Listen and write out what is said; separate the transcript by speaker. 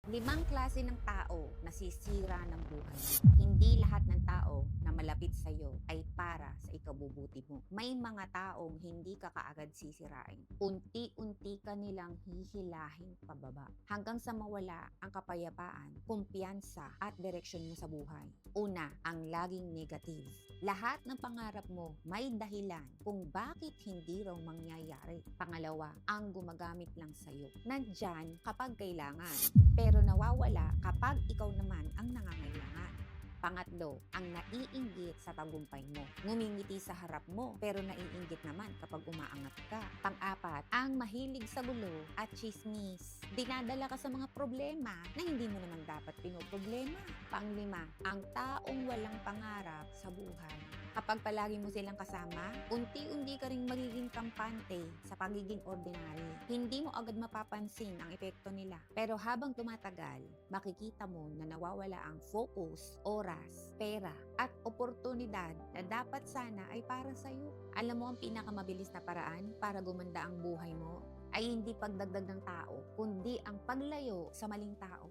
Speaker 1: Limang klase ng tao nasisira ng buhay. Hindi lahat ng tao na malapit sa iyo ay para sa ikabubuti mo. May mga taong hindi ka kaagad sisirain. Unti-unti ka nilang hihilahin pababa hanggang sa mawala ang kapayapaan, kumpiyansa at direksyon mo sa buhay. Una, ang laging negative. Lahat ng pangarap mo may dahilan kung bakit hindi raw mangyayari. Pangalawa, ang gumagamit lang sa'yo. Nandyan kapag kailangan, pero nawawala kapag ikaw naman ang nangangailangan. Pangatlo, ang naiinggit sa tagumpay mo. Ngumingiti sa harap mo, pero naiinggit naman kapag umaangat ka. Pang-apat, ang mahilig sa gulo at chismis. Dinadala ka sa mga problema na hindi mo naman dapat pinoproblema. Panglima, ang taong walang pangarap sa buhay. Kapag palagi mo silang kasama, unti-unti ka ring magiging kampante sa pagiging ordinary. Hindi mo agad mapapansin ang epekto nila. Pero habang tumatagal, makikita mo na nawawala ang focus, oras, pera, at oportunidad na dapat sana ay para sa'yo. Alam mo ang pinakamabilis na paraan para gumanda ang buhay mo? Ay hindi pagdagdag ng tao, kundi ang paglayo sa maling tao.